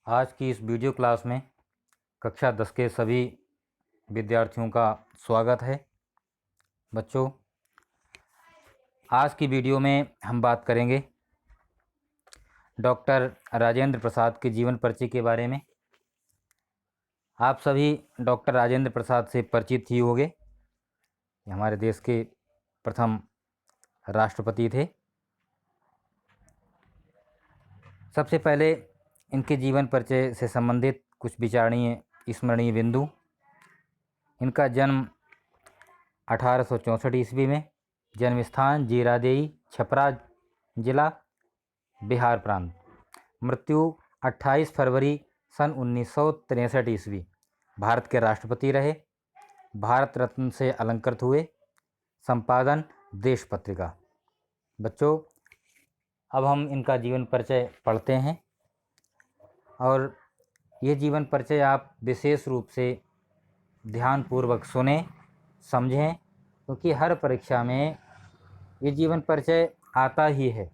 आज की इस वीडियो क्लास में कक्षा 10 के सभी विद्यार्थियों का स्वागत है। बच्चों, आज की वीडियो में हम बात करेंगे डॉक्टर राजेंद्र प्रसाद के जीवन परिचय के बारे में। आप सभी डॉक्टर राजेंद्र प्रसाद से परिचित ही होंगे। ये हमारे देश के प्रथम राष्ट्रपति थे। सबसे पहले इनके जीवन परिचय से संबंधित कुछ विचारणीय स्मरणीय बिंदु। इनका जन्म 1864 ईस्वी में, जन्म स्थान जीरादेई, छपरा जिला, बिहार प्रांत। मृत्यु 28 फरवरी सन 1963 ईस्वी। भारत के राष्ट्रपति रहे। भारत रत्न से अलंकृत हुए। संपादन देश पत्रिका। बच्चों, अब हम इनका जीवन परिचय पढ़ते हैं और ये जीवन परिचय आप विशेष रूप से ध्यानपूर्वक सुने, समझें, क्योंकि हर परीक्षा में ये जीवन परिचय आता ही है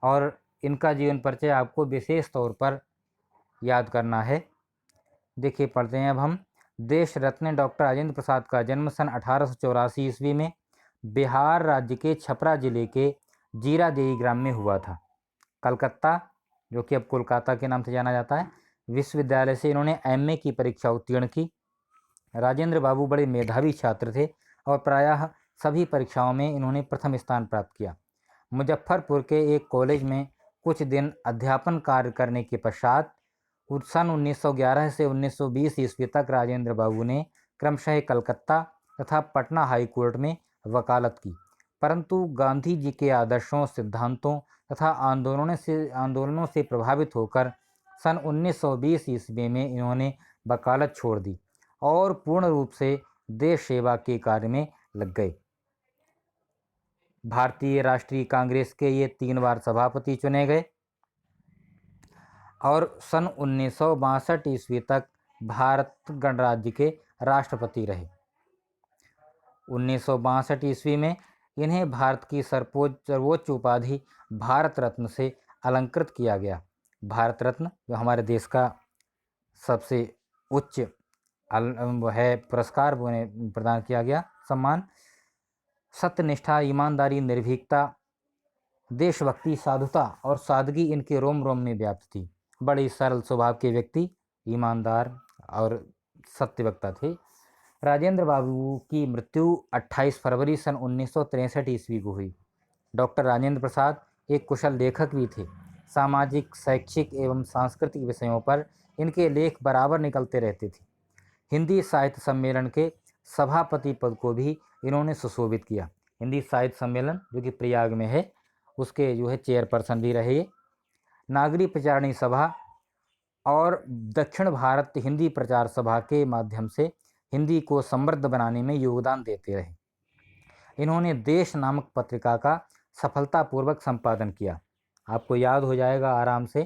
और इनका जीवन परिचय आपको विशेष तौर पर याद करना है। देखिए, पढ़ते हैं अब हम। देश रत्न डॉक्टर राजेंद्र प्रसाद का जन्म सन 1884 ईस्वी में बिहार राज्य के छपरा जिले के जीरादेई ग्राम में हुआ था। कलकत्ता, जो कि अब कोलकाता के नाम से जाना जाता है, विश्वविद्यालय से इन्होंने एमए की परीक्षा उत्तीर्ण की। राजेंद्र बाबू बड़े मेधावी छात्र थे और प्रायः सभी परीक्षाओं में इन्होंने प्रथम स्थान प्राप्त किया। मुजफ्फरपुर के एक कॉलेज में कुछ दिन अध्यापन कार्य करने के पश्चात सन 1911 से 1920 ईस्वी तक राजेंद्र बाबू ने क्रमशः कलकत्ता तथा पटना हाई कोर्ट में वकालत की, परंतु गांधी जी के आदर्शों, सिद्धांतों तथा आंदोलनों से प्रभावित होकर सन 1920 ईस्वी में इन्होंने वकालत छोड़ दी और पूर्ण रूप से देश सेवा के कार्य में लग गए। भारतीय राष्ट्रीय कांग्रेस के ये 3 बार सभापति चुने गए और सन 1962 ईस्वी तक भारत गणराज्य के राष्ट्रपति रहे। 1962 ईस्वी में इन्हें भारत की सर्वोच्च उपाधि भारत रत्न से अलंकृत किया गया। भारत रत्न, जो हमारे देश का सबसे उच्च है पुरस्कार, वो इन्हें प्रदान किया गया सम्मान। सत्यनिष्ठा, ईमानदारी, निर्भीकता, देशभक्ति, साधुता और सादगी इनके रोम रोम में व्याप्त थी। बड़े सरल स्वभाव के व्यक्ति, ईमानदार और सत्यवक्ता थे। राजेंद्र बाबू की मृत्यु 28 फरवरी सन 1963 ईस्वी को हुई। डॉक्टर राजेंद्र प्रसाद एक कुशल लेखक भी थे। सामाजिक, शैक्षिक एवं सांस्कृतिक विषयों पर इनके लेख बराबर निकलते रहते थे। हिंदी साहित्य सम्मेलन के सभापति पद को भी इन्होंने सुशोभित किया। हिंदी साहित्य सम्मेलन, जो कि प्रयाग में है, उसके जो है चेयरपर्सन भी रहे। नागरिक प्रचारणी सभा और दक्षिण भारत हिंदी प्रचार सभा के माध्यम से हिंदी को समृद्ध बनाने में योगदान देते रहे। इन्होंने देश नामक पत्रिका का सफलतापूर्वक संपादन किया। आपको याद हो जाएगा आराम से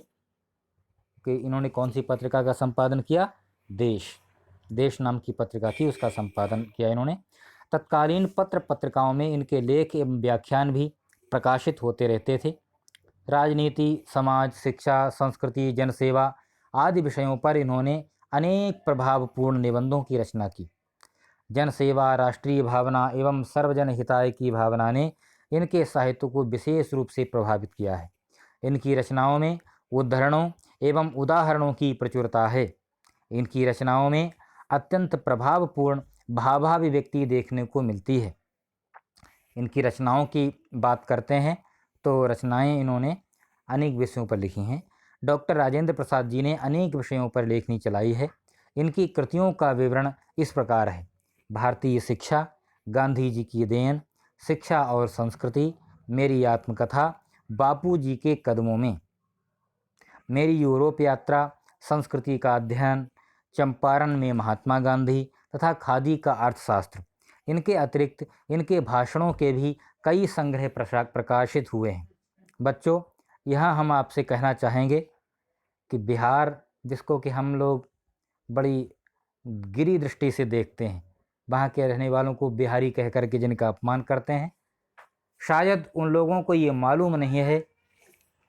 कि इन्होंने कौन सी पत्रिका का संपादन किया। देश नाम की पत्रिका थी, उसका संपादन किया इन्होंने। तत्कालीन पत्र पत्रिकाओं में इनके लेख एवं व्याख्यान भी प्रकाशित होते रहते थे। राजनीति, समाज, शिक्षा, संस्कृति, जनसेवा आदि विषयों पर इन्होंने अनेक प्रभावपूर्ण निबंधों की रचना की। जनसेवा, राष्ट्रीय भावना एवं सर्वजन हिताय की भावना ने इनके साहित्य को विशेष रूप से प्रभावित किया है। इनकी रचनाओं में उद्धरणों एवं उदाहरणों की प्रचुरता है। इनकी रचनाओं में अत्यंत प्रभावपूर्ण भावाभिव्यक्ति देखने को मिलती है। इनकी रचनाओं की बात करते हैं तो रचनाएं इन्होंने अनेक विषयों पर लिखी हैं। डॉक्टर राजेंद्र प्रसाद जी ने अनेक विषयों पर लेखनी चलाई है। इनकी कृतियों का विवरण इस प्रकार है। भारतीय शिक्षा, गांधी जी की देन, शिक्षा और संस्कृति, मेरी आत्मकथा, बापू जी के कदमों में, मेरी यूरोप यात्रा, संस्कृति का अध्ययन, चंपारण में महात्मा गांधी तथा खादी का अर्थशास्त्र। इनके अतिरिक्त इनके भाषणों के भी कई संग्रह प्रकाशित हुए हैं। बच्चों, यहाँ हम आपसे कहना चाहेंगे कि बिहार, जिसको कि हम लोग बड़ी गिरी दृष्टि से देखते हैं, वहाँ के रहने वालों को बिहारी कह करके जिनका अपमान करते हैं, शायद उन लोगों को ये मालूम नहीं है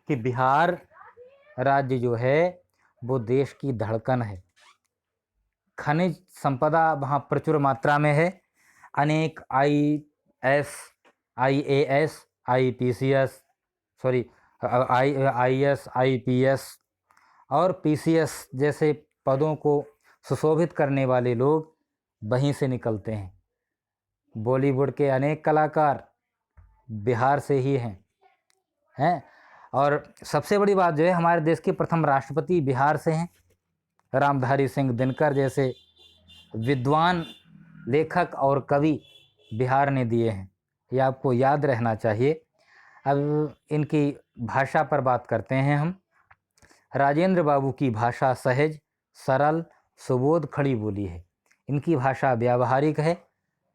कि बिहार राज्य जो है वो देश की धड़कन है। खनिज संपदा वहाँ प्रचुर मात्रा में है। अनेक IAS, IPCS, sorry IAS, IPS और PCS जैसे पदों को सुशोभित करने वाले लोग वहीं से निकलते हैं। बॉलीवुड के अनेक कलाकार बिहार से ही हैं। और सबसे बड़ी बात जो है, हमारे देश के प्रथम राष्ट्रपति बिहार से हैं। रामधारी सिंह दिनकर जैसे विद्वान लेखक और कवि बिहार ने दिए हैं, ये आपको याद रहना चाहिए। अब इनकी भाषा पर बात करते हैं हम। राजेंद्र बाबू की भाषा सहज, सरल, सुबोध खड़ी बोली है। इनकी भाषा व्यावहारिक है,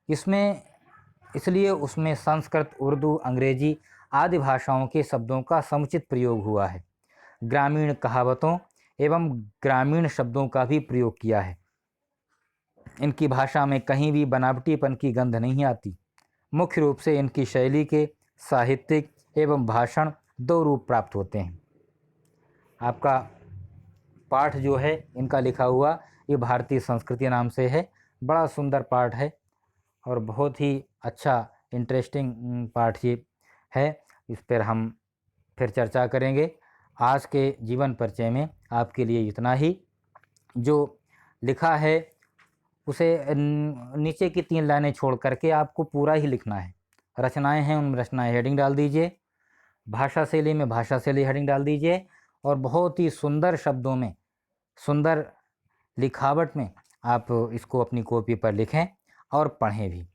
इसलिए उसमें संस्कृत, उर्दू, अंग्रेजी आदि भाषाओं के शब्दों का समुचित प्रयोग हुआ है। ग्रामीण कहावतों एवं ग्रामीण शब्दों का भी प्रयोग किया है। इनकी भाषा में कहीं भी बनावटीपन की गंध नहीं आती। मुख्य रूप से इनकी शैली के साहित्यिक एवं भाषण दो रूप प्राप्त होते हैं। आपका पाठ जो है इनका लिखा हुआ, ये भारतीय संस्कृति नाम से है। बड़ा सुंदर पाठ है और बहुत ही अच्छा इंटरेस्टिंग पाठ ये है। इस पर हम फिर चर्चा करेंगे। आज के जीवन परिचय में आपके लिए इतना ही। जो लिखा है उसे नीचे की 3 लाइनें छोड़ करके आपको पूरा ही लिखना है। रचनाएं हैं, उन रचनाएं हेडिंग डाल दीजिए। भाषा शैली में भाषा शैली हेडिंग डाल दीजिए और बहुत ही सुंदर शब्दों में, सुंदर लिखावट में आप इसको अपनी कॉपी पर लिखें और पढ़ें भी।